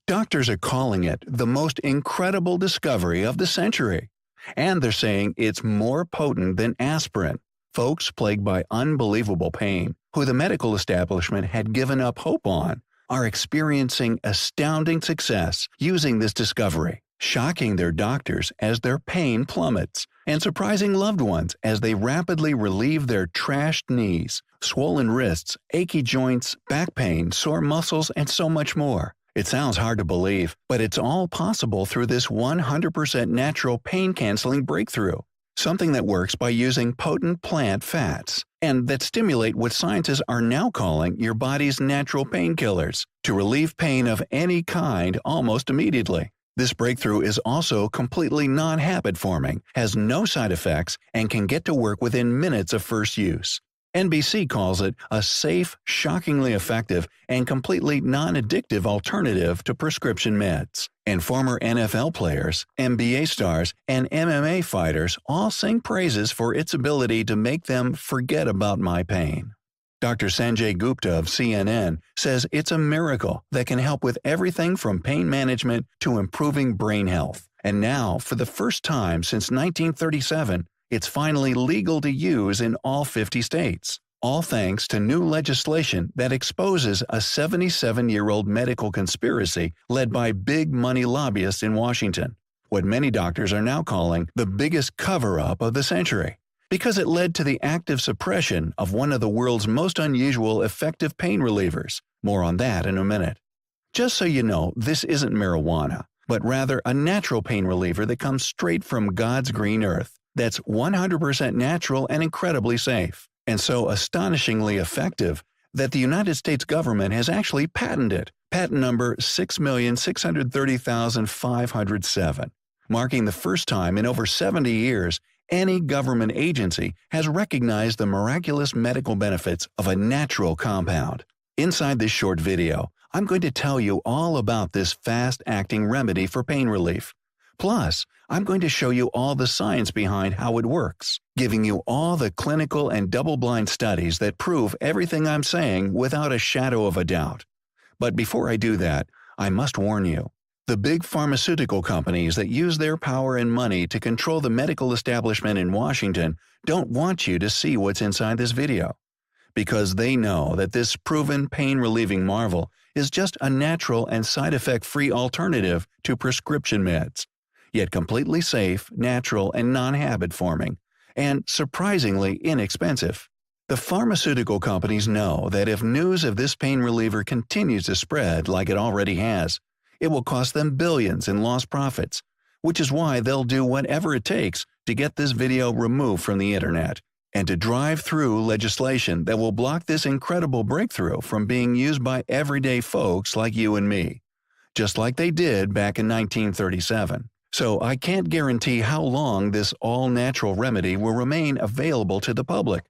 Doctors are calling it the most incredible discovery of the century. And they're saying it's more potent than aspirin. Folks plagued by unbelievable pain, who the medical establishment had given up hope on, are experiencing astounding success using this discovery, shocking their doctors as their pain plummets, and surprising loved ones as they rapidly relieve their trashed knees, swollen wrists, achy joints, back pain, sore muscles, and so much more. It sounds hard to believe, but it's all possible through this 100% natural pain-canceling breakthrough. Something that works by using potent plant fats, and that stimulate what scientists are now calling your body's natural painkillers, to relieve pain of any kind almost immediately. This breakthrough is also completely non-habit forming, has no side effects, and can get to work within minutes of first use. NBC calls it a safe, shockingly effective, and completely non-addictive alternative to prescription meds. And former NFL players, NBA stars, and MMA fighters all sing praises for its ability to make them forget about my pain. Dr. Sanjay Gupta of CNN says it's a miracle that can help with everything from pain management to improving brain health. And now, for the first time since 1937, it's finally legal to use in all 50 states. All thanks to new legislation that exposes a 77-year-old medical conspiracy led by big money lobbyists in Washington, what many doctors are now calling the biggest cover-up of the century, because it led to the active suppression of one of the world's most unusual effective pain relievers. More on that in a minute. Just so you know, this isn't marijuana, but rather a natural pain reliever that comes straight from God's green earth, that's 100% natural and incredibly safe, and so astonishingly effective that the United States government has actually patented it, patent number 6,630,507, marking the first time in over 70 years any government agency has recognized the miraculous medical benefits of a natural compound. Inside this short video, I'm going to tell you all about this fast-acting remedy for pain relief. Plus, I'm going to show you all the science behind how it works, giving you all the clinical and double-blind studies that prove everything I'm saying without a shadow of a doubt. But before I do that, I must warn you. The big pharmaceutical companies that use their power and money to control the medical establishment in Washington don't want you to see what's inside this video, because they know that this proven pain-relieving marvel is just a natural and side-effect-free alternative to prescription meds, yet completely safe, natural, and non-habit-forming, and surprisingly inexpensive. The pharmaceutical companies know that if news of this pain reliever continues to spread like it already has, it will cost them billions in lost profits, which is why they'll do whatever it takes to get this video removed from the internet, and to drive through legislation that will block this incredible breakthrough from being used by everyday folks like you and me, just like they did back in 1937. So I can't guarantee how long this all-natural remedy will remain available to the public,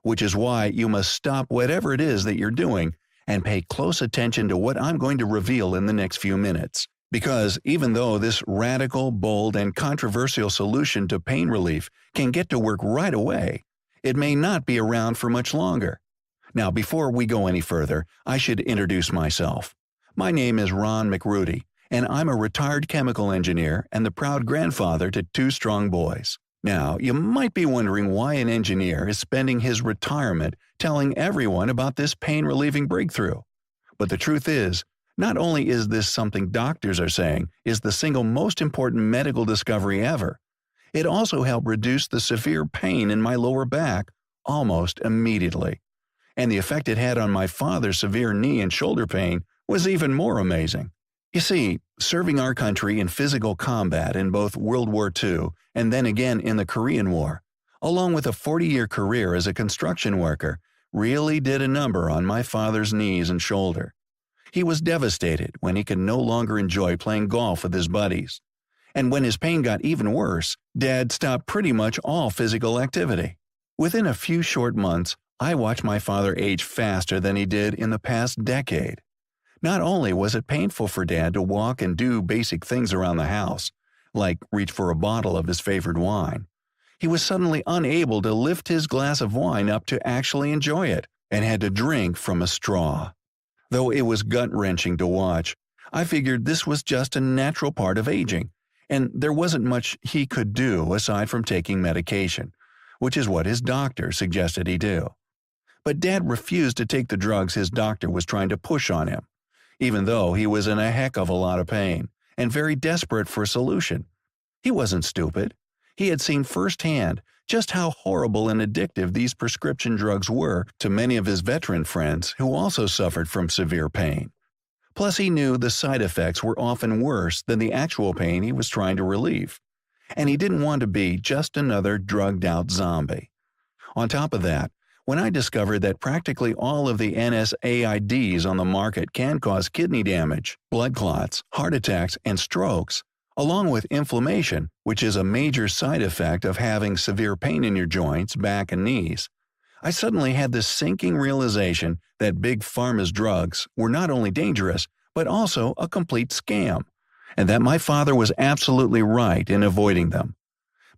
which is why you must stop whatever it is that you're doing and pay close attention to what I'm going to reveal in the next few minutes. Because even though this radical, bold, and controversial solution to pain relief can get to work right away, it may not be around for much longer. Now, before we go any further, I should introduce myself. My name is Ron McRudy, and I'm a retired chemical engineer and the proud grandfather to 2 strong boys. Now, you might be wondering why an engineer is spending his retirement telling everyone about this pain-relieving breakthrough. But the truth is, not only is this something doctors are saying is the single most important medical discovery ever, it also helped reduce the severe pain in my lower back almost immediately. And the effect it had on my father's severe knee and shoulder pain was even more amazing. You see, serving our country in physical combat in both World War II and then again in the Korean War, along with a 40-year career as a construction worker, really did a number on my father's knees and shoulder. He was devastated when he could no longer enjoy playing golf with his buddies. And when his pain got even worse, Dad stopped pretty much all physical activity. Within a few short months, I watched my father age faster than he did in the past decade. Not only was it painful for Dad to walk and do basic things around the house, like reach for a bottle of his favorite wine, he was suddenly unable to lift his glass of wine up to actually enjoy it, and had to drink from a straw. Though it was gut-wrenching to watch, I figured this was just a natural part of aging, and there wasn't much he could do aside from taking medication, which is what his doctor suggested he do. But Dad refused to take the drugs his doctor was trying to push on him, even though he was in a heck of a lot of pain and very desperate for a solution. He wasn't stupid. He had seen firsthand just how horrible and addictive these prescription drugs were to many of his veteran friends who also suffered from severe pain. Plus, he knew the side effects were often worse than the actual pain he was trying to relieve. And he didn't want to be just another drugged-out zombie. On top of that, when I discovered that practically all of the NSAIDs on the market can cause kidney damage, blood clots, heart attacks, and strokes, along with inflammation, which is a major side effect of having severe pain in your joints, back, and knees, I suddenly had this sinking realization that Big Pharma's drugs were not only dangerous, but also a complete scam, and that my father was absolutely right in avoiding them.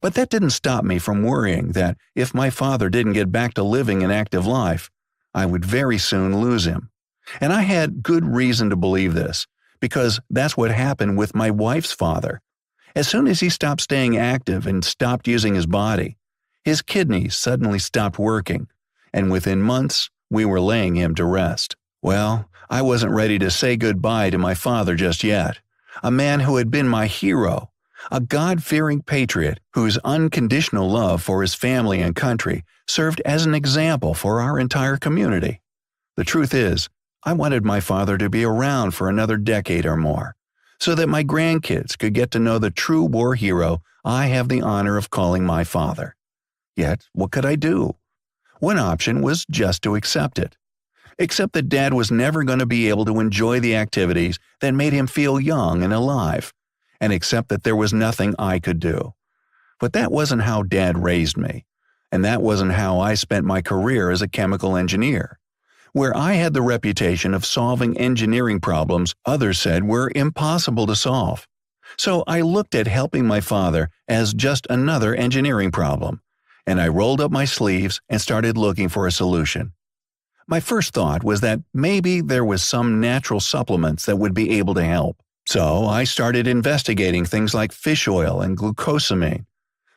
But that didn't stop me from worrying that if my father didn't get back to living an active life, I would very soon lose him. And I had good reason to believe this, because that's what happened with my wife's father. As soon as he stopped staying active and stopped using his body, his kidneys suddenly stopped working, and within months, we were laying him to rest. Well, I wasn't ready to say goodbye to my father just yet, a man who had been my hero, a God-fearing patriot whose unconditional love for his family and country served as an example for our entire community. The truth is, I wanted my father to be around for another decade or more, so that my grandkids could get to know the true war hero I have the honor of calling my father. Yet, what could I do? One option was just to accept it. Accept that Dad was never going to be able to enjoy the activities that made him feel young and alive, and accept that there was nothing I could do. But that wasn't how Dad raised me, and that wasn't how I spent my career as a chemical engineer, where I had the reputation of solving engineering problems others said were impossible to solve. So I looked at helping my father as just another engineering problem, and I rolled up my sleeves and started looking for a solution. My first thought was that maybe there was some natural supplements that would be able to help. So I started investigating things like fish oil and glucosamine.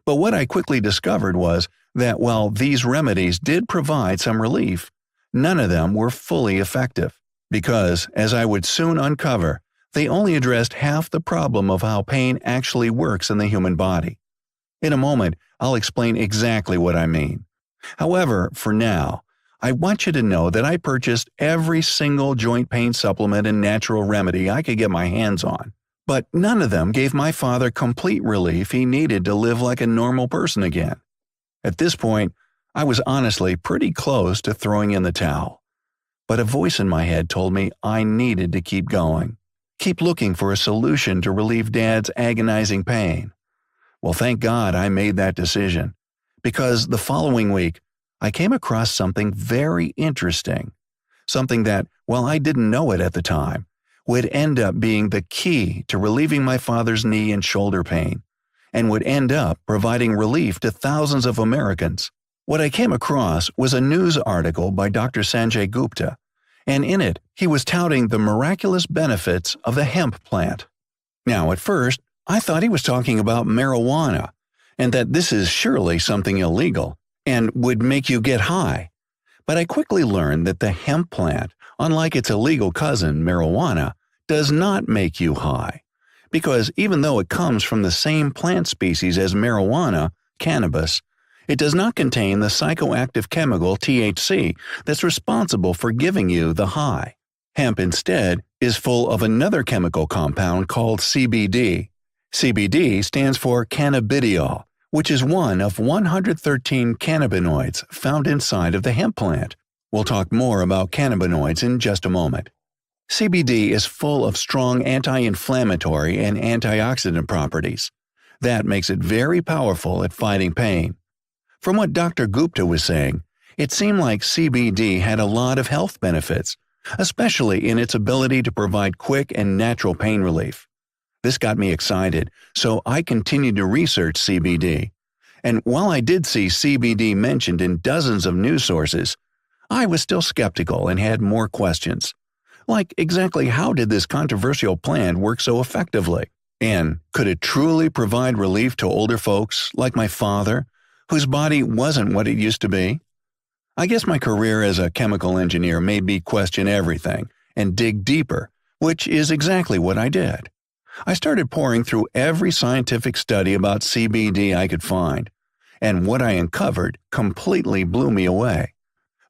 But what I quickly discovered was that while these remedies did provide some relief, none of them were fully effective, because, as I would soon uncover, they only addressed half the problem of how pain actually works in the human body. In a moment, I'll explain exactly what I mean. However, for now, I want you to know that I purchased every single joint pain supplement and natural remedy I could get my hands on, but none of them gave my father complete relief he needed to live like a normal person again. At this point, I was honestly pretty close to throwing in the towel, but a voice in my head told me I needed to keep going, keep looking for a solution to relieve Dad's agonizing pain. Well, thank God I made that decision, because the following week, I came across something very interesting, something that, while I didn't know it at the time, would end up being the key to relieving my father's knee and shoulder pain, and would end up providing relief to thousands of Americans. What I came across was a news article by Dr. Sanjay Gupta, and in it, he was touting the miraculous benefits of the hemp plant. Now, at first, I thought he was talking about marijuana, and that this is surely something illegal and would make you get high. But I quickly learned that the hemp plant, unlike its illegal cousin, marijuana, does not make you high, because even though it comes from the same plant species as marijuana, cannabis, it does not contain the psychoactive chemical THC that's responsible for giving you the high. Hemp instead is full of another chemical compound called CBD. CBD stands for cannabidiol, which is one of 113 cannabinoids found inside of the hemp plant. We'll talk more about cannabinoids in just a moment. CBD is full of strong anti-inflammatory and antioxidant properties. That makes it very powerful at fighting pain. From what Dr. Gupta was saying, it seemed like CBD had a lot of health benefits, especially in its ability to provide quick and natural pain relief. This got me excited, so I continued to research CBD. And while I did see CBD mentioned in dozens of news sources, I was still skeptical and had more questions. Like, exactly how did this controversial plant work so effectively? And could it truly provide relief to older folks, like my father, whose body wasn't what it used to be? I guess my career as a chemical engineer made me question everything and dig deeper, which is exactly what I did. I started pouring through every scientific study about CBD I could find, and what I uncovered completely blew me away.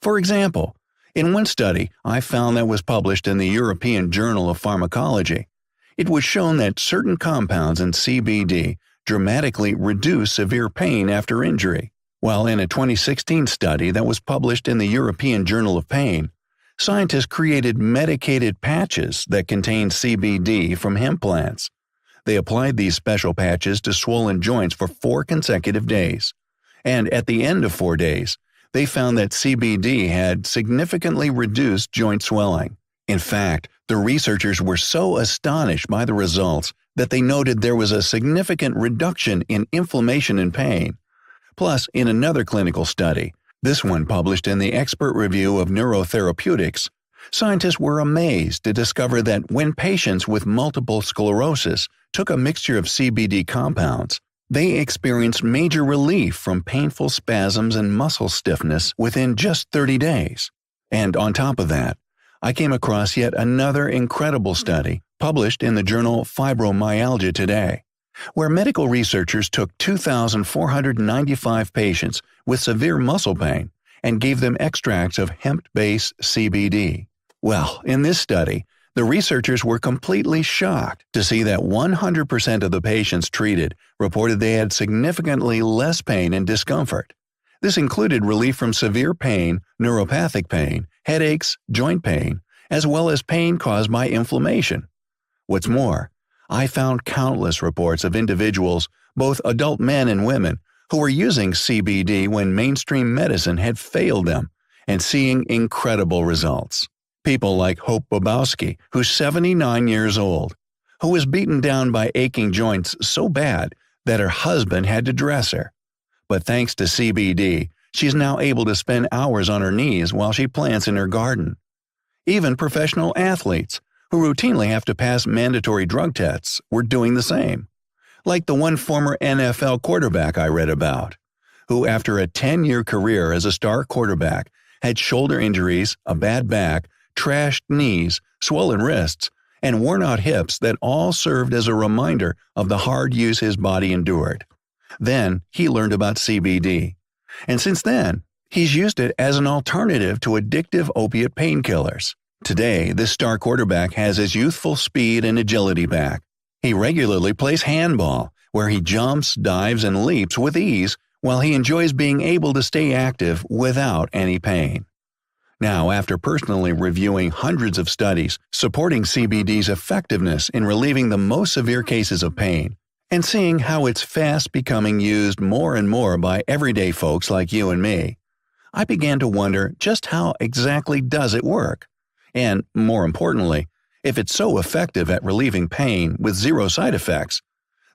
For example, in one study I found that was published in the European Journal of Pharmacology, it was shown that certain compounds in CBD dramatically reduce severe pain after injury, while in a 2016 study that was published in the European Journal of Pain, scientists created medicated patches that contained CBD from hemp plants. They applied these special patches to swollen joints for 4 consecutive days. And at the end of 4 days, they found that CBD had significantly reduced joint swelling. In fact, the researchers were so astonished by the results that they noted there was a significant reduction in inflammation and pain. Plus, in another clinical study, this one published in the Expert Review of Neurotherapeutics, scientists were amazed to discover that when patients with multiple sclerosis took a mixture of CBD compounds, they experienced major relief from painful spasms and muscle stiffness within just 30 days. And on top of that, I came across yet another incredible study published in the journal Fibromyalgia Today, where medical researchers took 2,495 patients with severe muscle pain and gave them extracts of hemp-based CBD. Well, in this study, the researchers were completely shocked to see that 100% of the patients treated reported they had significantly less pain and discomfort. This included relief from severe pain, neuropathic pain, headaches, joint pain, as well as pain caused by inflammation. What's more, I found countless reports of individuals, both adult men and women, who were using CBD when mainstream medicine had failed them, and seeing incredible results. People like Hope Bobowski, who's 79 years old, who was beaten down by aching joints so bad that her husband had to dress her. But thanks to CBD, she's now able to spend hours on her knees while she plants in her garden. Even professional athletes, who routinely have to pass mandatory drug tests, were doing the same. Like the one former NFL quarterback I read about, who after a 10-year career as a star quarterback had shoulder injuries, a bad back, trashed knees, swollen wrists, and worn-out hips that all served as a reminder of the hard use his body endured. Then he learned about CBD, and since then, he's used it as an alternative to addictive opiate painkillers. Today, this star quarterback has his youthful speed and agility back. He regularly plays handball, where he jumps, dives, and leaps with ease while he enjoys being able to stay active without any pain. Now, after personally reviewing hundreds of studies supporting CBD's effectiveness in relieving the most severe cases of pain, and seeing how it's fast becoming used more and more by everyday folks like you and me, I began to wonder just how exactly does it work? And, more importantly, if it's so effective at relieving pain with zero side effects,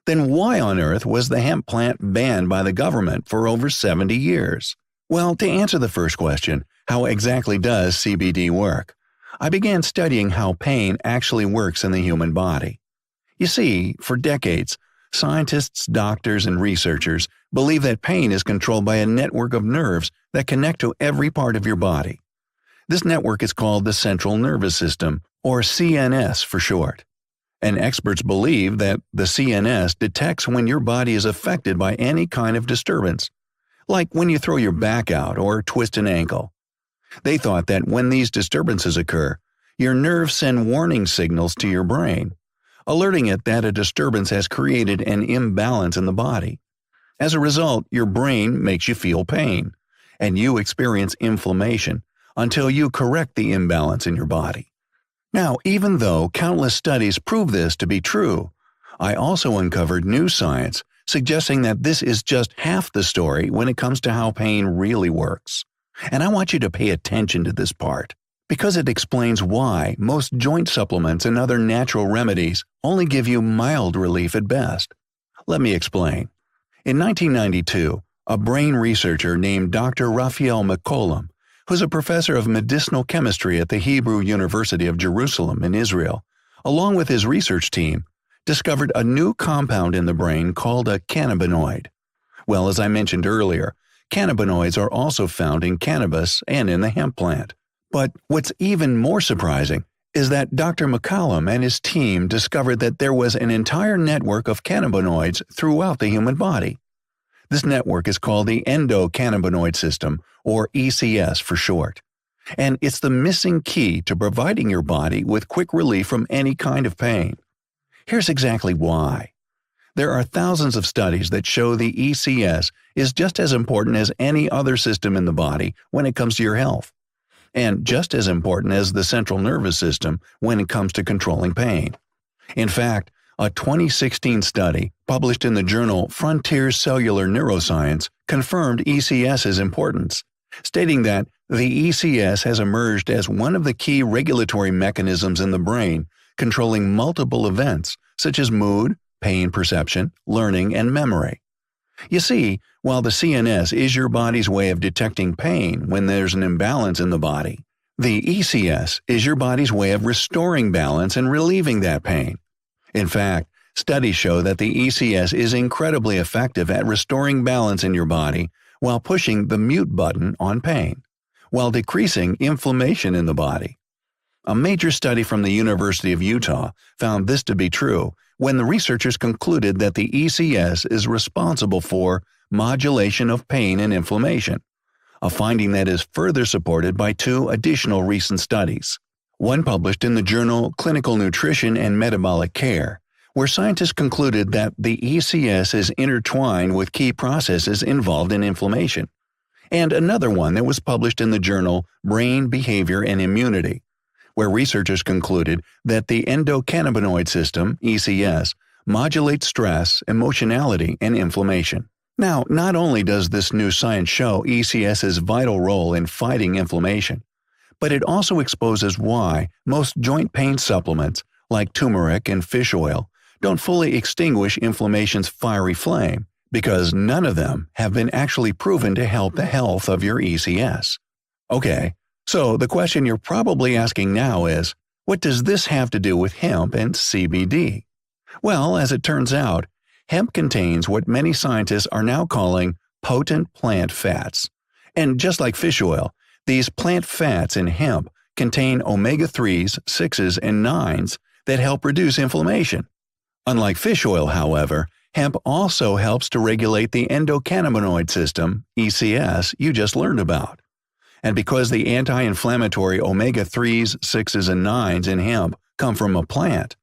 then why on earth was the hemp plant banned by the government for over 70 years? Well, to answer the first question, how exactly does CBD work? I began studying how pain actually works in the human body. You see, for decades, scientists, doctors, and researchers believe that pain is controlled by a network of nerves that connect to every part of your body. This network is called the central nervous system, or CNS for short. And experts believe that the CNS detects when your body is affected by any kind of disturbance, like when you throw your back out or twist an ankle. They thought that when these disturbances occur, your nerves send warning signals to your brain, alerting it that a disturbance has created an imbalance in the body. As a result, your brain makes you feel pain, and you experience inflammation until you correct the imbalance in your body. Now, even though countless studies prove this to be true, I also uncovered new science suggesting that this is just half the story when it comes to how pain really works. And I want you to pay attention to this part, because it explains why most joint supplements and other natural remedies only give you mild relief at best. Let me explain. In 1992, a brain researcher named Dr. Raphael McCollum, who's a professor of medicinal chemistry at the Hebrew University of Jerusalem in Israel, along with his research team, discovered a new compound in the brain called a cannabinoid. Well, as I mentioned earlier, cannabinoids are also found in cannabis and in the hemp plant. But what's even more surprising is that Dr. McCallum and his team discovered that there was an entire network of cannabinoids throughout the human body. This network is called the endocannabinoid system, or ECS for short. And it's the missing key to providing your body with quick relief from any kind of pain. Here's exactly why. There are thousands of studies that show the ECS is just as important as any other system in the body when it comes to your health, and just as important as the central nervous system when it comes to controlling pain. In fact, a 2016 study published in the journal Frontiers Cellular Neuroscience confirmed ECS's importance, stating that the ECS has emerged as one of the key regulatory mechanisms in the brain controlling multiple events such as mood, pain perception, learning, and memory. You see, while the CNS is your body's way of detecting pain when there's an imbalance in the body, the ECS is your body's way of restoring balance and relieving that pain. In fact, studies show that the ECS is incredibly effective at restoring balance in your body while pushing the mute button on pain, while decreasing inflammation in the body. A major study from the University of Utah found this to be true when the researchers concluded that the ECS is responsible for modulation of pain and inflammation, a finding that is further supported by two additional recent studies. One published in the journal Clinical Nutrition and Metabolic Care, where scientists concluded that the ECS is intertwined with key processes involved in inflammation, and another one that was published in the journal Brain Behavior and Immunity, where researchers concluded that the endocannabinoid system, ECS, modulates stress, emotionality, and inflammation. Now, not only does this new science show ECS's vital role in fighting inflammation, but it also exposes why most joint pain supplements, like turmeric and fish oil, don't fully extinguish inflammation's fiery flame, because none of them have been actually proven to help the health of your ECS. Okay, so the question you're probably asking now is, what does this have to do with hemp and CBD? Well, as it turns out, hemp contains what many scientists are now calling potent plant fats. And just like fish oil, these plant fats in hemp contain omega-3s, 6s, and 9s that help reduce inflammation. Unlike fish oil, however, hemp also helps to regulate the endocannabinoid system, ECS, you just learned about. And because the anti-inflammatory omega-3s, 6s, and 9s in hemp come from a plant,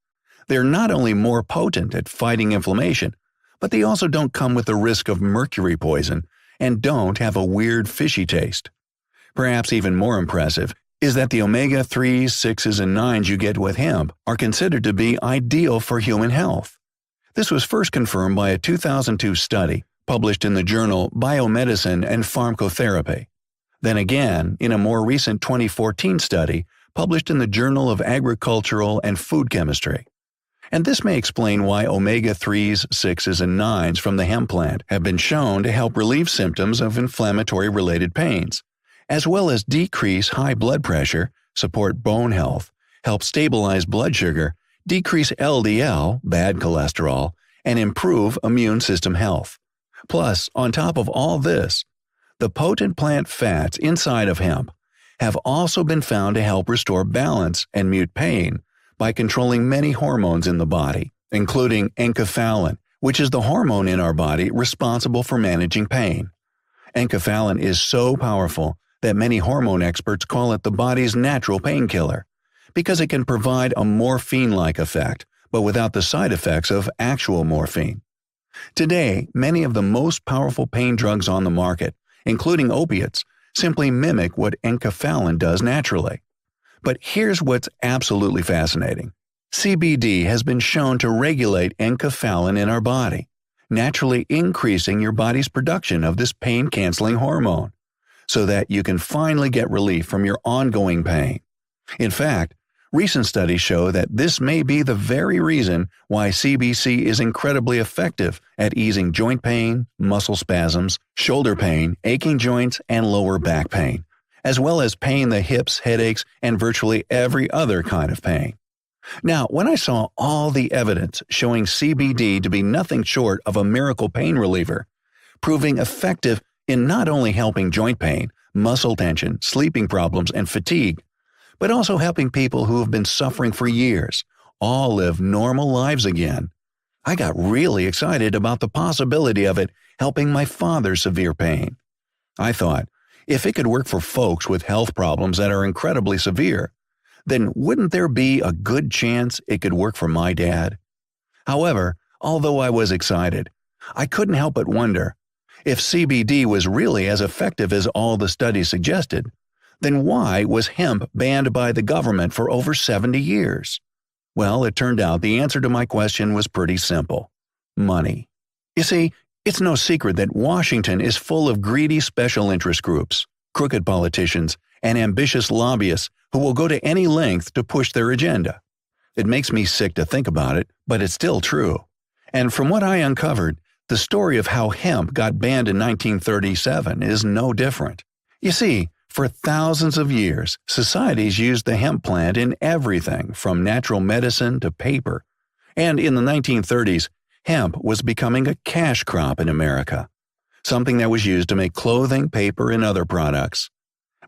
they're not only more potent at fighting inflammation, but they also don't come with the risk of mercury poison and don't have a weird fishy taste. Perhaps even more impressive is that the omega-3s, 6s, and 9s you get with hemp are considered to be ideal for human health. This was first confirmed by a 2002 study published in the journal Biomedicine and Pharmacotherapy. Then again, in a more recent 2014 study published in the Journal of Agricultural and Food Chemistry. And this may explain why omega-3s, 6s, and 9s from the hemp plant have been shown to help relieve symptoms of inflammatory-related pains, as well as decrease high blood pressure, support bone health, help stabilize blood sugar, decrease LDL, bad cholesterol, and improve immune system health. Plus, on top of all this, the potent plant fats inside of hemp have also been found to help restore balance and mute pain by controlling many hormones in the body, including enkephalin, which is the hormone in our body responsible for managing pain. Enkephalin is so powerful that many hormone experts call it the body's natural painkiller, because it can provide a morphine-like effect, but without the side effects of actual morphine. Today, many of the most powerful pain drugs on the market, including opiates, simply mimic what enkephalin does naturally. But here's what's absolutely fascinating. CBD has been shown to regulate enkephalin in our body, naturally increasing your body's production of this pain-canceling hormone, so that you can finally get relief from your ongoing pain. In fact, recent studies show that this may be the very reason why CBC is incredibly effective at easing joint pain, muscle spasms, shoulder pain, aching joints, and lower back pain, as well as pain the hips, headaches, and virtually every other kind of pain. Now, when I saw all the evidence showing CBD to be nothing short of a miracle pain reliever, proving effective in not only helping joint pain, muscle tension, sleeping problems, and fatigue, but also helping people who have been suffering for years all live normal lives again, I got really excited about the possibility of it helping my father's severe pain. I thought, if it could work for folks with health problems that are incredibly severe, then wouldn't there be a good chance it could work for my dad? However, although I was excited, I couldn't help but wonder, if CBD was really as effective as all the studies suggested, then why was hemp banned by the government for over 70 years? Well, it turned out the answer to my question was pretty simple: money. You see, it's no secret that Washington is full of greedy special interest groups, crooked politicians, and ambitious lobbyists who will go to any length to push their agenda. It makes me sick to think about it, but it's still true. And from what I uncovered, the story of how hemp got banned in 1937 is no different. You see, for thousands of years, societies used the hemp plant in everything from natural medicine to paper. And in the 1930s, hemp was becoming a cash crop in America, something that was used to make clothing, paper, and other products.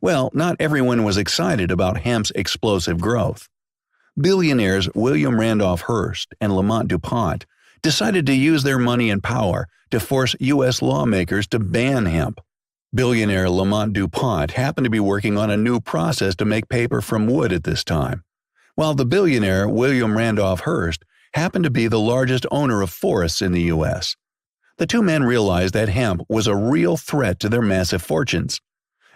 Well, not everyone was excited about hemp's explosive growth. Billionaires William Randolph Hearst and Lamont DuPont decided to use their money and power to force U.S. lawmakers to ban hemp. Billionaire Lamont DuPont happened to be working on a new process to make paper from wood at this time, while the billionaire William Randolph Hearst happened to be the largest owner of forests in the U.S. The two men realized that hemp was a real threat to their massive fortunes,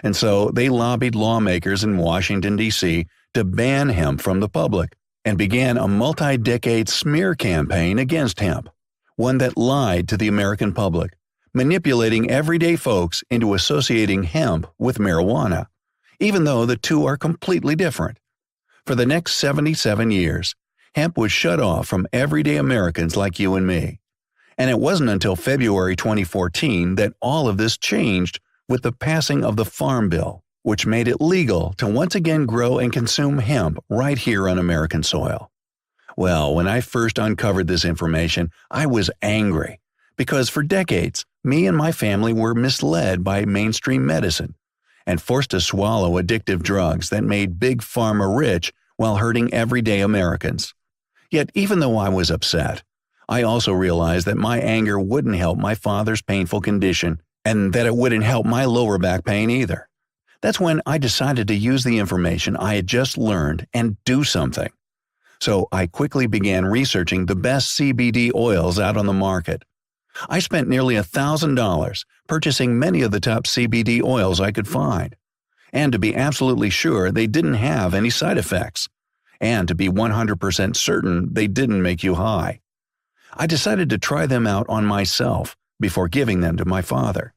and so they lobbied lawmakers in Washington, D.C. to ban hemp from the public, and began a multi-decade smear campaign against hemp, one that lied to the American public, manipulating everyday folks into associating hemp with marijuana, even though the two are completely different. For the next 77 years, hemp was shut off from everyday Americans like you and me. And it wasn't until February 2014 that all of this changed with the passing of the Farm Bill, which made it legal to once again grow and consume hemp right here on American soil. Well, when I first uncovered this information, I was angry, because for decades, me and my family were misled by mainstream medicine and forced to swallow addictive drugs that made Big Pharma rich while hurting everyday Americans. Yet even though I was upset, I also realized that my anger wouldn't help my father's painful condition and that it wouldn't help my lower back pain either. That's when I decided to use the information I had just learned and do something. So I quickly began researching the best CBD oils out on the market. I spent nearly $1,000 purchasing many of the top CBD oils I could find, and to be absolutely sure they didn't have any side effects, and to be 100% certain they didn't make you high. I decided to try them out on myself before giving them to my father.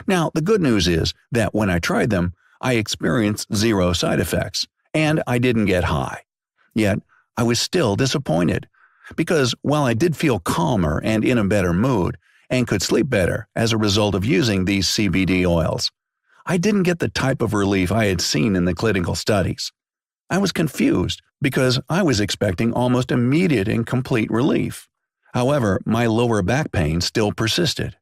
Now, the good news is that when I tried them, I experienced zero side effects, and I didn't get high. Yet, I was still disappointed, because while I did feel calmer and in a better mood, and could sleep better as a result of using these CBD oils, I didn't get the type of relief I had seen in the clinical studies. I was confused because I was expecting almost immediate and complete relief. However, my lower back pain still persisted.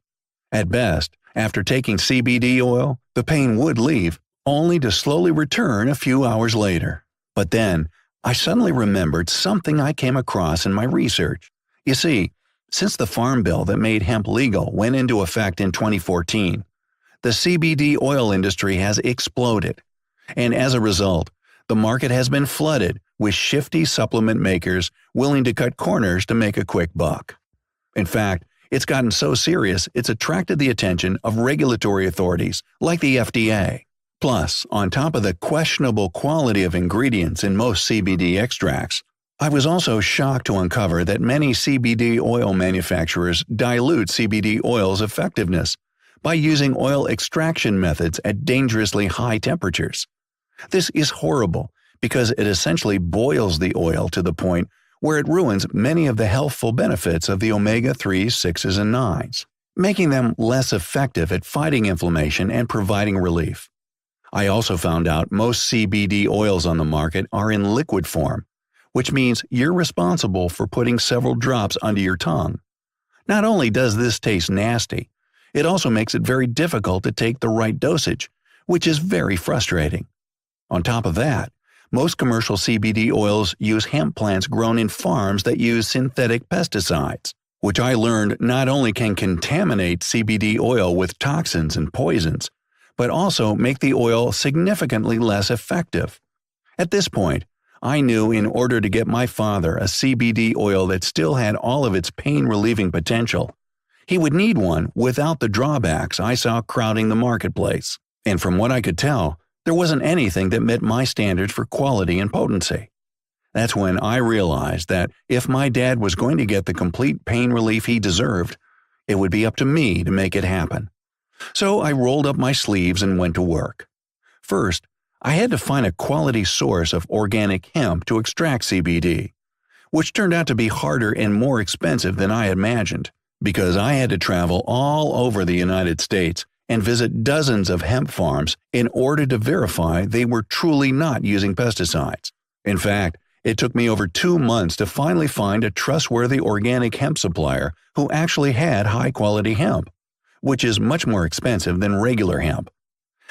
At best, after taking CBD oil, the pain would leave, only to slowly return a few hours later. But then, I suddenly remembered something I came across in my research. You see, since the Farm Bill that made hemp legal went into effect in 2014, the CBD oil industry has exploded, and as a result, the market has been flooded with shifty supplement makers willing to cut corners to make a quick buck. In fact, it's gotten so serious it's attracted the attention of regulatory authorities like the FDA. Plus, on top of the questionable quality of ingredients in most CBD extracts, I was also shocked to uncover that many CBD oil manufacturers dilute CBD oil's effectiveness by using oil extraction methods at dangerously high temperatures. This is horrible because it essentially boils the oil to the point where it ruins many of the healthful benefits of the omega-3s, 6s, and 9s, making them less effective at fighting inflammation and providing relief. I also found out most CBD oils on the market are in liquid form, which means you're responsible for putting several drops under your tongue. Not only does this taste nasty, it also makes it very difficult to take the right dosage, which is very frustrating. On top of that, most commercial CBD oils use hemp plants grown in farms that use synthetic pesticides, which I learned not only can contaminate CBD oil with toxins and poisons, but also make the oil significantly less effective. At this point, I knew in order to get my father a CBD oil that still had all of its pain-relieving potential, he would need one without the drawbacks I saw crowding the marketplace. And from what I could tell, there wasn't anything that met my standards for quality and potency. That's when I realized that if my dad was going to get the complete pain relief he deserved, it would be up to me to make it happen. So I rolled up my sleeves and went to work. First, I had to find a quality source of organic hemp to extract CBD, which turned out to be harder and more expensive than I had imagined, because I had to travel all over the United States and visit dozens of hemp farms in order to verify they were truly not using pesticides. In fact, it took me over 2 months to finally find a trustworthy organic hemp supplier who actually had high-quality hemp, which is much more expensive than regular hemp.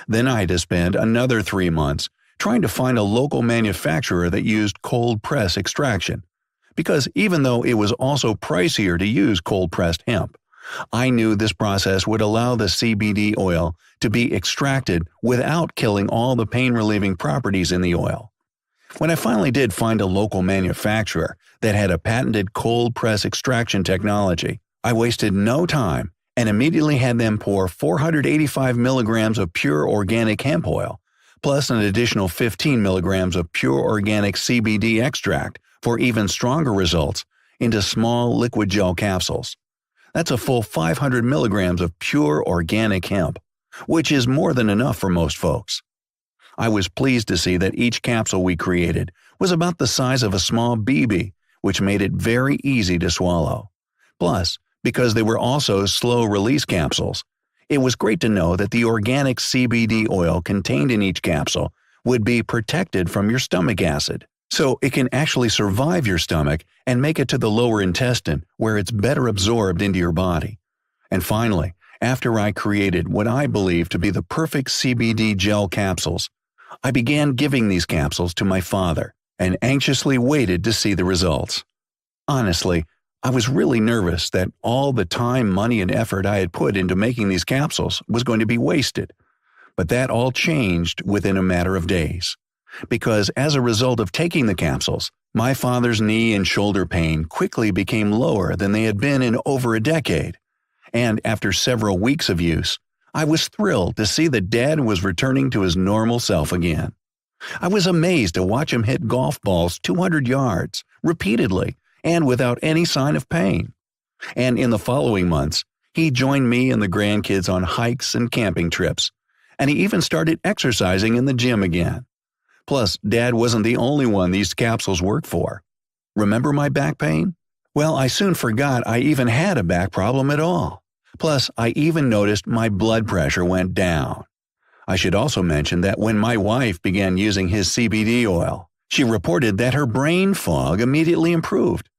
Then I had to spend another 3 months trying to find a local manufacturer that used cold-press extraction, because even though it was also pricier to use cold-pressed hemp, I knew this process would allow the CBD oil to be extracted without killing all the pain-relieving properties in the oil. When I finally did find a local manufacturer that had a patented cold-press extraction technology, I wasted no time and immediately had them pour 485 milligrams of pure organic hemp oil, plus an additional 15 milligrams of pure organic CBD extract for even stronger results, into small liquid gel capsules. That's a full 500 milligrams of pure organic hemp, which is more than enough for most folks. I was pleased to see that each capsule we created was about the size of a small BB, which made it very easy to swallow. Plus, because they were also slow-release capsules, it was great to know that the organic CBD oil contained in each capsule would be protected from your stomach acid, so it can actually survive your stomach and make it to the lower intestine where it's better absorbed into your body. And finally, after I created what I believe to be the perfect CBD gel capsules, I began giving these capsules to my father and anxiously waited to see the results. Honestly, I was really nervous that all the time, money, and effort I had put into making these capsules was going to be wasted. But that all changed within a matter of days. Because as a result of taking the capsules, my father's knee and shoulder pain quickly became lower than they had been in over a decade. And after several weeks of use, I was thrilled to see that Dad was returning to his normal self again. I was amazed to watch him hit golf balls 200 yards, repeatedly, and without any sign of pain. And in the following months, he joined me and the grandkids on hikes and camping trips, and he even started exercising in the gym again. Plus, Dad wasn't the only one these capsules worked for. Remember my back pain? Well, I soon forgot I even had a back problem at all. Plus, I even noticed my blood pressure went down. I should also mention that when my wife began using his CBD oil, she reported that her brain fog immediately improved.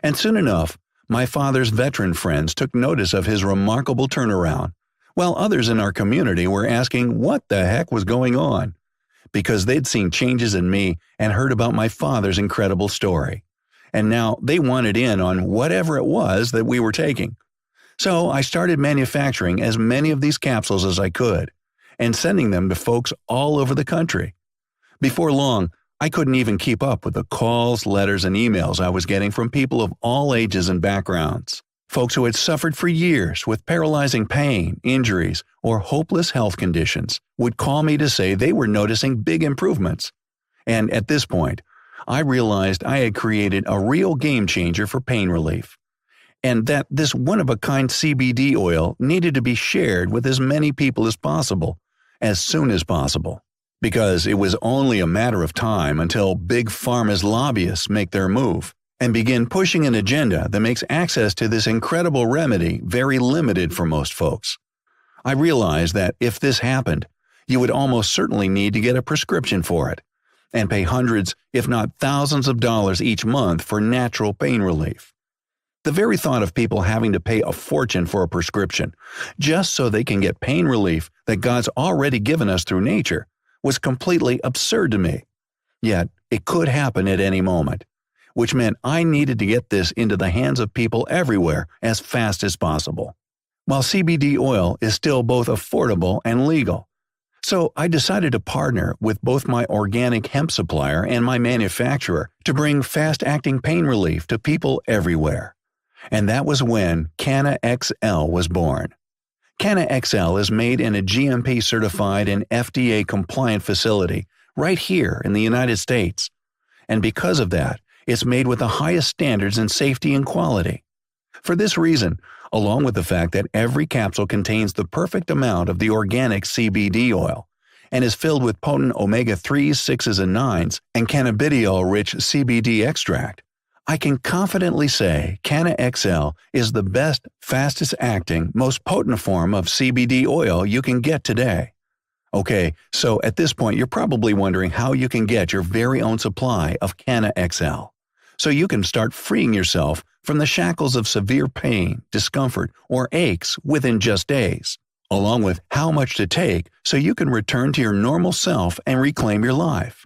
And soon enough, my father's veteran friends took notice of his remarkable turnaround, while others in our community were asking what the heck was going on, because they'd seen changes in me and heard about my father's incredible story. And now they wanted in on whatever it was that we were taking. So I started manufacturing as many of these capsules as I could, and sending them to folks all over the country. Before long, I couldn't even keep up with the calls, letters, and emails I was getting from people of all ages and backgrounds. Folks who had suffered for years with paralyzing pain, injuries, or hopeless health conditions would call me to say they were noticing big improvements. And at this point, I realized I had created a real game changer for pain relief, and that this one-of-a-kind CBD oil needed to be shared with as many people as possible, as soon as possible. Because it was only a matter of time until Big Pharma's lobbyists make their move and begin pushing an agenda that makes access to this incredible remedy very limited for most folks. I realized that if this happened, you would almost certainly need to get a prescription for it, and pay hundreds, if not thousands of dollars each month for natural pain relief. The very thought of people having to pay a fortune for a prescription, just so they can get pain relief that God's already given us through nature, was completely absurd to me. Yet, it could happen at any moment, which meant I needed to get this into the hands of people everywhere as fast as possible, while CBD oil is still both affordable and legal. So I decided to partner with both my organic hemp supplier and my manufacturer to bring fast-acting pain relief to people everywhere. And that was when Canna XL was born. Canna XL is made in a GMP-certified and FDA-compliant facility right here in the United States. And because of that, it's made with the highest standards in safety and quality. For this reason, along with the fact that every capsule contains the perfect amount of the organic CBD oil and is filled with potent omega-3s, 6s, and 9s and cannabidiol-rich CBD extract, I can confidently say Canna XL is the best, fastest-acting, most potent form of CBD oil you can get today. Okay, so at this point you're probably wondering how you can get your very own supply of Canna XL, so you can start freeing yourself from the shackles of severe pain, discomfort, or aches within just days, along with how much to take so you can return to your normal self and reclaim your life.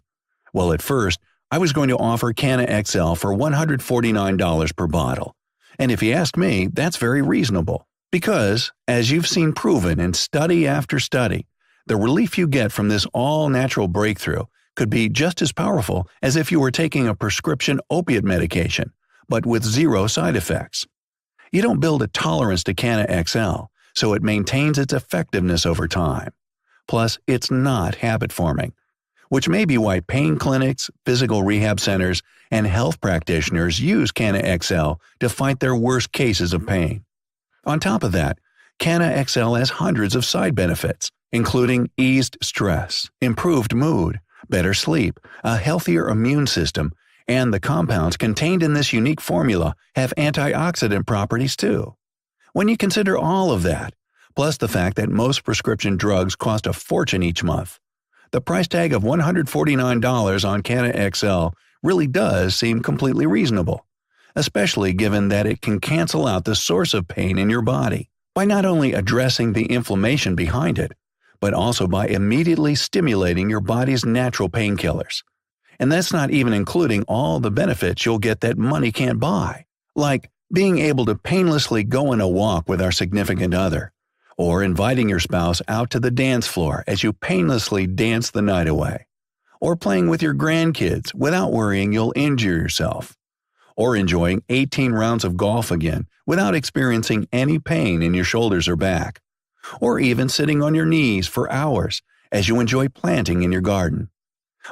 Well, at first, I was going to offer Canna XL for $149 per bottle, and if you ask me, that's very reasonable, because, as you've seen proven in study after study, the relief you get from this all-natural breakthrough could be just as powerful as if you were taking a prescription opiate medication, but with zero side effects. You don't build a tolerance to Canna XL, so it maintains its effectiveness over time. Plus, it's not habit-forming, which may be why pain clinics, physical rehab centers, and health practitioners use Canna XL to fight their worst cases of pain. On top of that, Canna XL has hundreds of side benefits, including eased stress, improved mood, better sleep, a healthier immune system, and the compounds contained in this unique formula have antioxidant properties too. When you consider all of that, plus the fact that most prescription drugs cost a fortune each month, the price tag of $149 on Canna XL really does seem completely reasonable, especially given that it can cancel out the source of pain in your body by not only addressing the inflammation behind it, but also by immediately stimulating your body's natural painkillers. And that's not even including all the benefits you'll get that money can't buy, like being able to painlessly go on a walk with our significant other, or inviting your spouse out to the dance floor as you painlessly dance the night away, or playing with your grandkids without worrying you'll injure yourself, or enjoying 18 rounds of golf again without experiencing any pain in your shoulders or back, or even sitting on your knees for hours as you enjoy planting in your garden.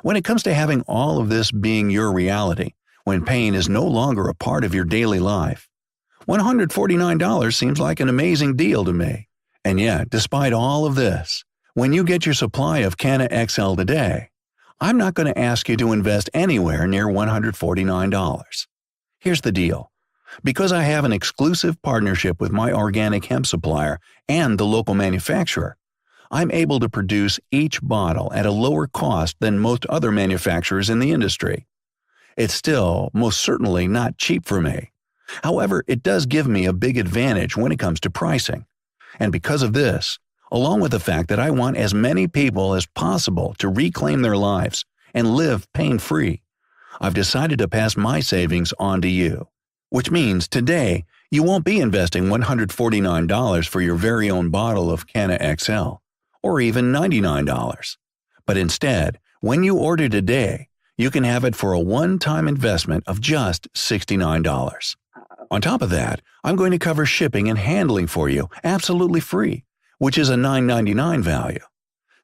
When it comes to having all of this being your reality, when pain is no longer a part of your daily life, $149 seems like an amazing deal to me. And yet, despite all of this, when you get your supply of Canna XL today, I'm not going to ask you to invest anywhere near $149. Here's the deal. Because I have an exclusive partnership with my organic hemp supplier and the local manufacturer, I'm able to produce each bottle at a lower cost than most other manufacturers in the industry. It's still most certainly not cheap for me. However, it does give me a big advantage when it comes to pricing. And because of this, along with the fact that I want as many people as possible to reclaim their lives and live pain-free, I've decided to pass my savings on to you. Which means today, you won't be investing $149 for your very own bottle of Canna XL, or even $99. But instead, when you order today, you can have it for a one-time investment of just $69. On top of that, I'm going to cover shipping and handling for you absolutely free, which is a $9.99 value.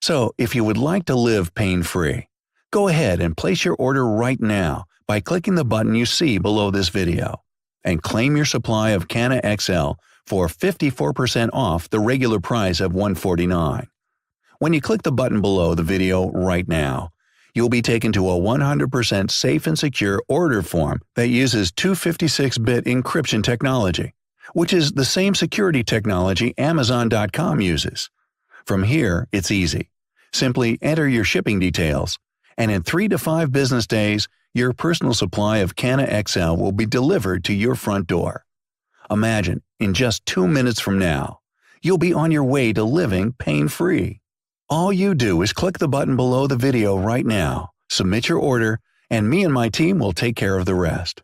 So if you would like to live pain-free, go ahead and place your order right now by clicking the button you see below this video, and claim your supply of Canna XL for 54% off the regular price of $149. When you click the button below the video right now, you'll be taken to a 100% safe and secure order form that uses 256-bit encryption technology, which is the same security technology Amazon.com uses. From here, it's easy. Simply enter your shipping details, and in 3 to 5 business days, your personal supply of Canna XL will be delivered to your front door. Imagine, in just 2 minutes from now, you'll be on your way to living pain-free. All you do is click the button below the video right now, submit your order, and me and my team will take care of the rest.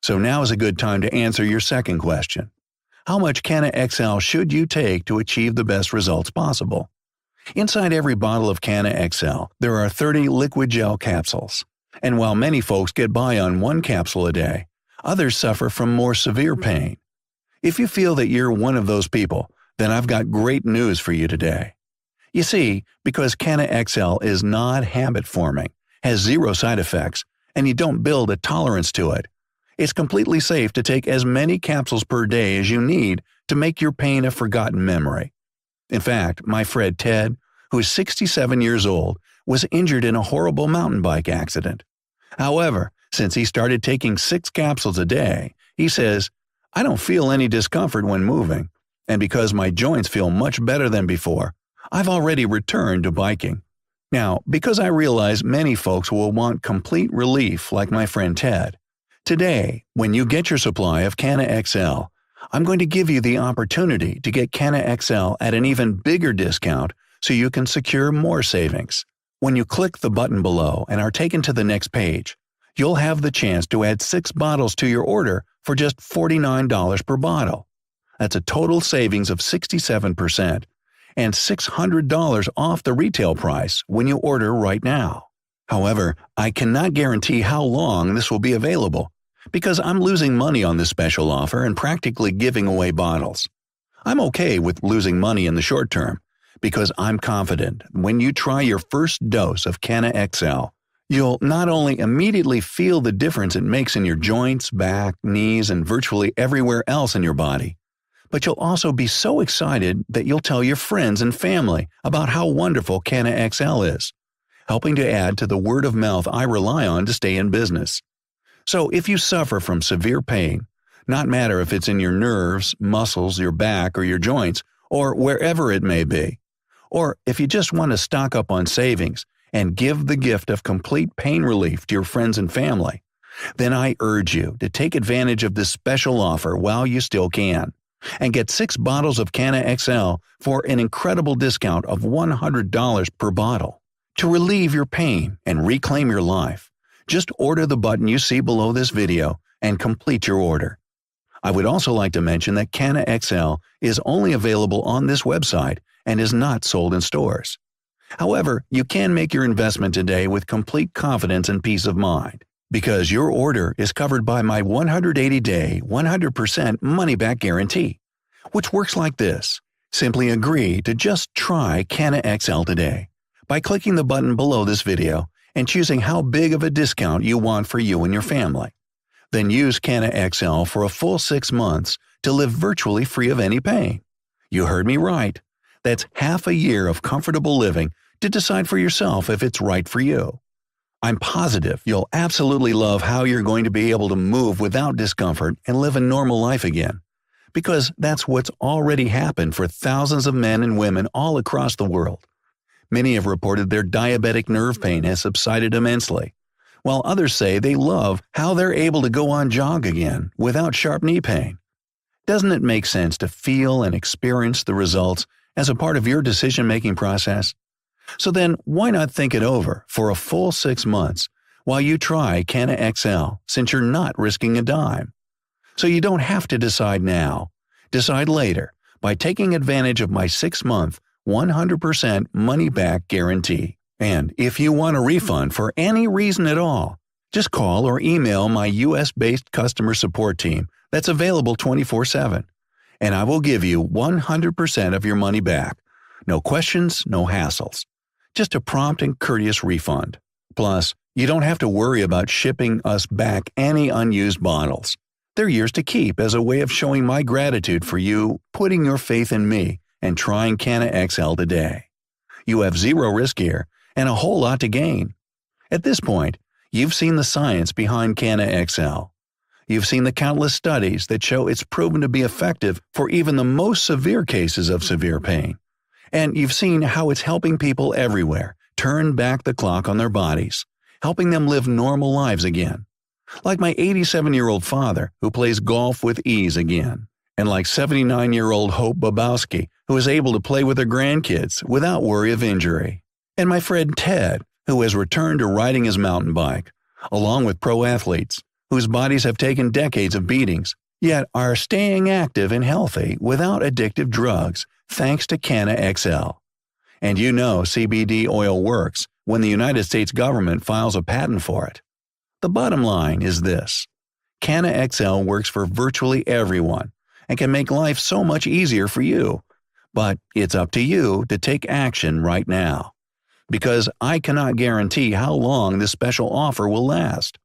So now is a good time to answer your second question. How much Canna XL should you take to achieve the best results possible? Inside every bottle of Canna XL, there are 30 liquid gel capsules. And while many folks get by on 1 capsule a day, others suffer from more severe pain. If you feel that you're one of those people, then I've got great news for you today. You see, because Canna XL is not habit-forming, has 0 side effects, and you don't build a tolerance to it, it's completely safe to take as many capsules per day as you need to make your pain a forgotten memory. In fact, my friend Ted, who is 67 years old, was injured in a horrible mountain bike accident. However, since he started taking 6 capsules a day, he says, "I don't feel any discomfort when moving, and because my joints feel much better than before, I've already returned to biking." Now, because I realize many folks will want complete relief like my friend Ted, today, when you get your supply of Canna XL, I'm going to give you the opportunity to get Canna XL at an even bigger discount so you can secure more savings. When you click the button below and are taken to the next page, you'll have the chance to add 6 bottles to your order for just $49 per bottle. That's a total savings of 67% and $600 off the retail price when you order right now. However, I cannot guarantee how long this will be available because I'm losing money on this special offer and practically giving away bottles. I'm okay with losing money in the short term because I'm confident when you try your first dose of Canna XL, you'll not only immediately feel the difference it makes in your joints, back, knees, and virtually everywhere else in your body, but you'll also be so excited that you'll tell your friends and family about how wonderful Canna XL is, helping to add to the word of mouth I rely on to stay in business. So if you suffer from severe pain, not matter if it's in your nerves, muscles, your back, or your joints, or wherever it may be, or if you just want to stock up on savings and give the gift of complete pain relief to your friends and family, then I urge you to take advantage of this special offer while you still can, and get 6 bottles of Canna XL for an incredible discount of $100 per bottle. To relieve your pain and reclaim your life, just order the button you see below this video and complete your order. I would also like to mention that Canna XL is only available on this website and is not sold in stores. However, you can make your investment today with complete confidence and peace of mind, because your order is covered by my 180-day, 100% money-back guarantee, which works like this. Simply agree to just try Canna XL today by clicking the button below this video and choosing how big of a discount you want for you and your family. Then use Canna XL for a full 6 months to live virtually free of any pain. You heard me right. That's half a year of comfortable living to decide for yourself if it's right for you. I'm positive you'll absolutely love how you're going to be able to move without discomfort and live a normal life again, because that's what's already happened for thousands of men and women all across the world. Many have reported their diabetic nerve pain has subsided immensely, while others say they love how they're able to go on jog again without sharp knee pain. Doesn't it make sense to feel and experience the results as a part of your decision-making process? So then, why not think it over for a full 6 months while you try Canna XL, since you're not risking a dime? So you don't have to decide now. Decide later by taking advantage of my 6-month, 100% money-back guarantee. And if you want a refund for any reason at all, just call or email my US-based customer support team that's available 24/7, and I will give you 100% of your money back. No questions, no hassles. Just a prompt and courteous refund. Plus, you don't have to worry about shipping us back any unused bottles. They're yours to keep as a way of showing my gratitude for you putting your faith in me and trying Canna XL today. You have 0 risk here and a whole lot to gain. At this point, you've seen the science behind Canna XL. You've seen the countless studies that show it's proven to be effective for even the most severe cases of severe pain. And you've seen how it's helping people everywhere turn back the clock on their bodies, helping them live normal lives again. Like my 87-year-old father, who plays golf with ease again. And like 79-year-old Hope Babowski, who is able to play with her grandkids without worry of injury. And my friend Ted, who has returned to riding his mountain bike, along with pro athletes, whose bodies have taken decades of beatings, yet are staying active and healthy without addictive drugs thanks to Canna XL. And you know CBD oil works when the United States government files a patent for it. The bottom line is this: Canna XL works for virtually everyone and can make life so much easier for you. But it's up to you to take action right now. Because I cannot guarantee how long this special offer will last.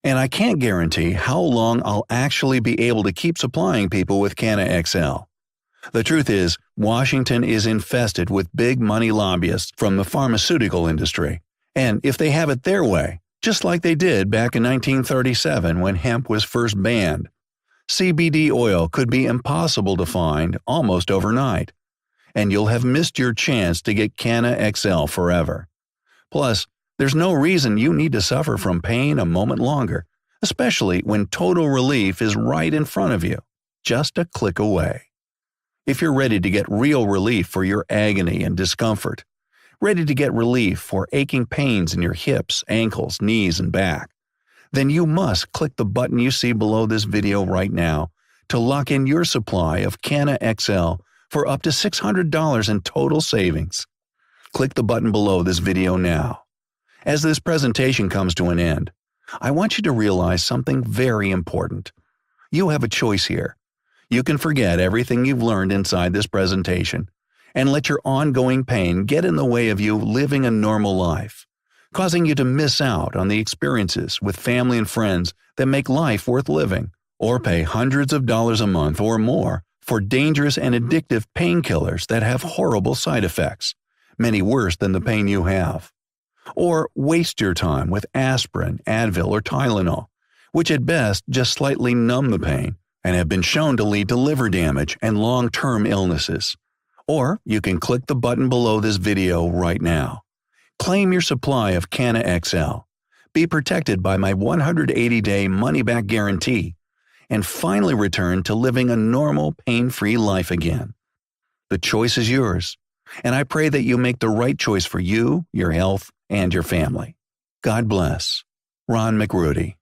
And I can't guarantee how long I'll actually be able to keep supplying people with Canna XL. The truth is, Washington is infested with big money lobbyists from the pharmaceutical industry. And if they have it their way, just like they did back in 1937 when hemp was first banned, CBD oil could be impossible to find almost overnight. And you'll have missed your chance to get Canna XL forever. Plus, there's no reason you need to suffer from pain a moment longer, especially when total relief is right in front of you, just a click away. If you're ready to get real relief for your agony and discomfort, ready to get relief for aching pains in your hips, ankles, knees, and back, then you must click the button you see below this video right now to lock in your supply of Canna XL for up to $600 in total savings. Click the button below this video now. As this presentation comes to an end, I want you to realize something very important. You have a choice here. You can forget everything you've learned inside this presentation and let your ongoing pain get in the way of you living a normal life, causing you to miss out on the experiences with family and friends that make life worth living, or pay hundreds of dollars a month or more for dangerous and addictive painkillers that have horrible side effects, many worse than the pain you have. Or waste your time with aspirin, Advil, or Tylenol, which at best just slightly numb the pain and have been shown to lead to liver damage and long-term illnesses. Or you can click the button below this video right now. Claim your supply of Canna XL, be protected by my 180-day money-back guarantee, and finally return to living a normal, pain-free life again. The choice is yours, and I pray that you make the right choice for you, your health, and your family. God bless. Ron McRudy.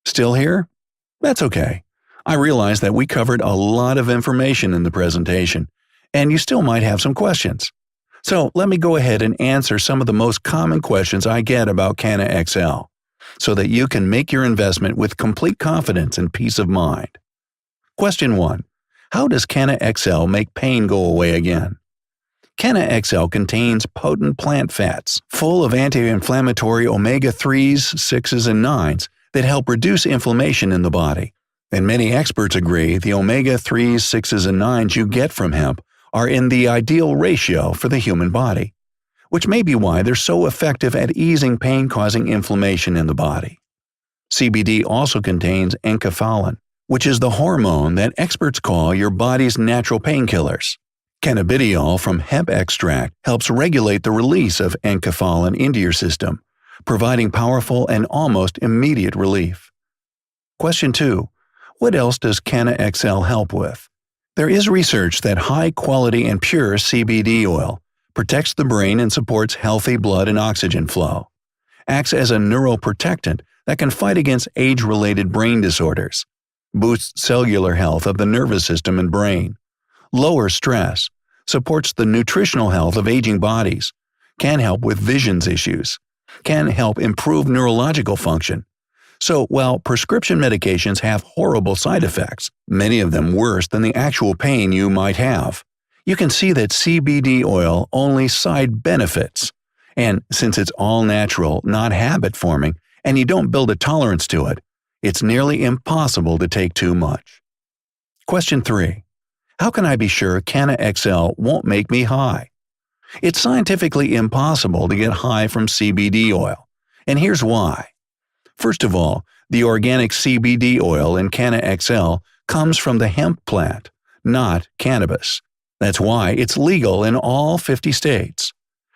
Still here? That's okay. I realize that we covered a lot of information in the presentation, and you still might have some questions. So let me go ahead and answer some of the most common questions I get about Canna XL, so that you can make your investment with complete confidence and peace of mind. Question 1. How does Canna XL make pain go away again? Canna XL contains potent plant fats, full of anti-inflammatory omega-3s, 6s, and 9s that help reduce inflammation in the body. And many experts agree the omega-3s, 6s, and 9s you get from hemp are in the ideal ratio for the human body, which may be why they're so effective at easing pain-causing inflammation in the body. CBD also contains enkephalin, which is the hormone that experts call your body's natural painkillers. Cannabidiol from hemp extract helps regulate the release of enkephalin into your system, providing powerful and almost immediate relief. Question 2. What else does Canna XL help with? There is research that high-quality and pure CBD oil protects the brain and supports healthy blood and oxygen flow, acts as a neuroprotectant that can fight against age-related brain disorders, boosts cellular health of the nervous system and brain, lowers stress, supports the nutritional health of aging bodies, can help with vision issues, can help improve neurological function. So while prescription medications have horrible side effects, many of them worse than the actual pain you might have, you can see that CBD oil only side benefits. And since it's all natural, not habit-forming, and you don't build a tolerance to it, it's nearly impossible to take too much. Question 3. How can I be sure Canna XL won't make me high? It's scientifically impossible to get high from CBD oil, And here's why. First of all, the organic CBD oil in Canna XL comes from the hemp plant, not cannabis. That's why it's legal in all 50 states.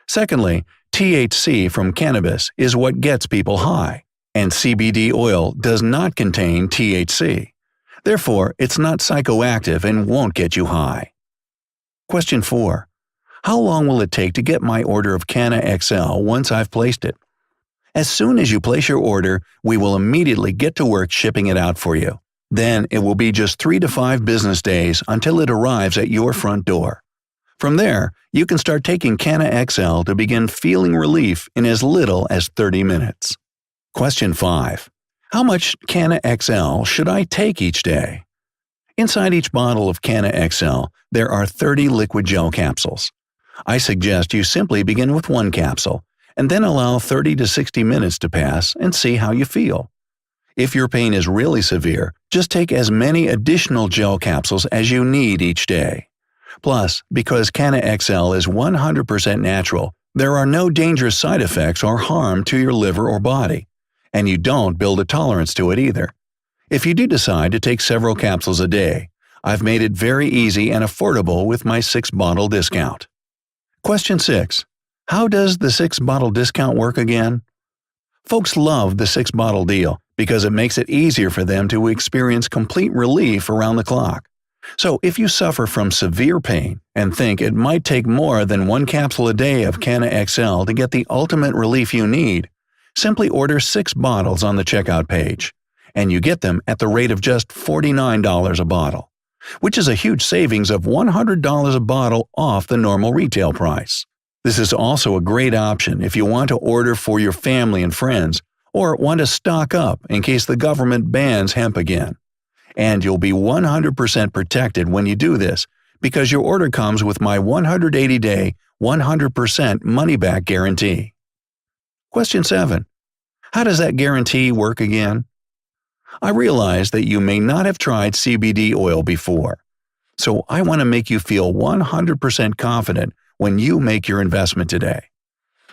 Secondly, THC from cannabis is what gets people high, and CBD oil does not contain THC. Therefore, it's not psychoactive and won't get you high. Question 4. How long will it take to get my order of Canna XL once I've placed it? As soon as you place your order, we will immediately get to work shipping it out for you. Then it will be just 3 to 5 business days until it arrives at your front door. From there, you can start taking Canna XL to begin feeling relief in as little as 30 minutes. Question 5. How much Canna XL should I take each day? Inside each bottle of Canna XL, there are 30 liquid gel capsules. I suggest you simply begin with 1 capsule, and then allow 30 to 60 minutes to pass and see how you feel. If your pain is really severe, just take as many additional gel capsules as you need each day. Plus, because Canna XL is 100% natural, there are no dangerous side effects or harm to your liver or body, and you don't build a tolerance to it either. If you do decide to take several capsules a day, I've made it very easy and affordable with my 6-bottle discount. Question 6. How does the 6-bottle discount work again? Folks love the 6-bottle deal because it makes it easier for them to experience complete relief around the clock. So if you suffer from severe pain and think it might take more than 1 capsule a day of Canna XL to get the ultimate relief you need, simply order 6 bottles on the checkout page, and you get them at the rate of just $49 a bottle, which is a huge savings of $100 a bottle off the normal retail price. This is also a great option if you want to order for your family and friends, or want to stock up in case the government bans hemp again. And you'll be 100% protected when you do this because your order comes with my 180-day, 100% money-back guarantee. Question 7. How does that guarantee work again? I realize that you may not have tried CBD oil before, so I want to make you feel 100% confident when you make your investment today.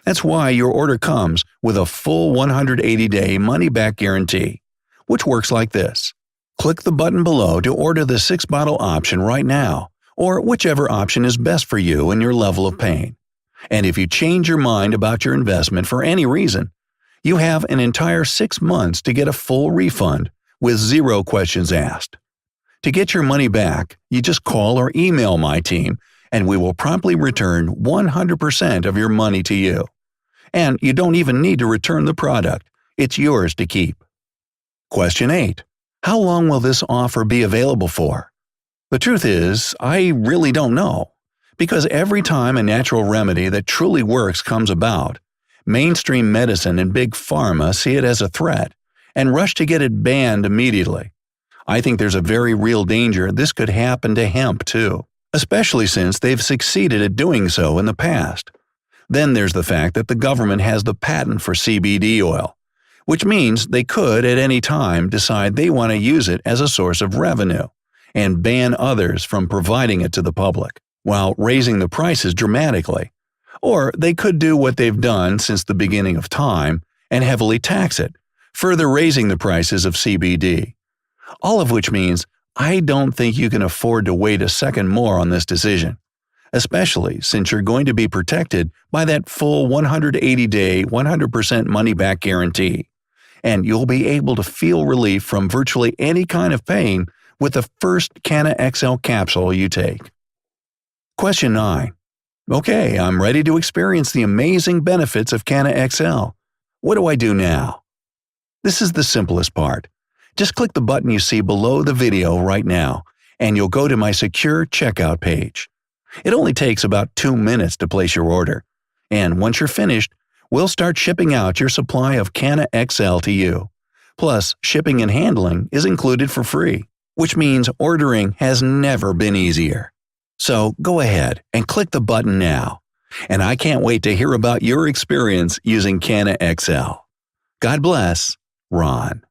That's why your order comes with a full 180-day money-back guarantee, which works like this. Click the button below to order the 6-bottle option right now, or whichever option is best for you and your level of pain. And if you change your mind about your investment for any reason, you have an entire 6 months to get a full refund with 0 questions asked. To get your money back, you just call or email my team, and we will promptly return 100% of your money to you. And you don't even need to return the product. It's yours to keep. Question 8. How long will this offer be available for? The truth is, I really don't know. Because every time a natural remedy that truly works comes about, mainstream medicine and big pharma see it as a threat and rush to get it banned immediately. I think there's a very real danger this could happen to hemp too, especially since they've succeeded at doing so in the past. Then there's the fact that the government has the patent for CBD oil, which means they could at any time decide they want to use it as a source of revenue and ban others from providing it to the public, while raising the prices dramatically. Or they could do what they've done since the beginning of time and heavily tax it, further raising the prices of CBD. All of which means I don't think you can afford to wait a second more on this decision, especially since you're going to be protected by that full 180-day, 100% money-back guarantee, and you'll be able to feel relief from virtually any kind of pain with the first Canna XL capsule you take. Question 9. Okay, I'm ready to experience the amazing benefits of Canna XL. What do I do now? This is the simplest part. Just click the button you see below the video right now, and you'll go to my secure checkout page. It only takes about 2 minutes to place your order, and once you're finished, we'll start shipping out your supply of Canna XL to you. Plus, shipping and handling is included for free, which means ordering has never been easier. So go ahead and click the button now, and I can't wait to hear about your experience using Canna XL. God bless, Ron.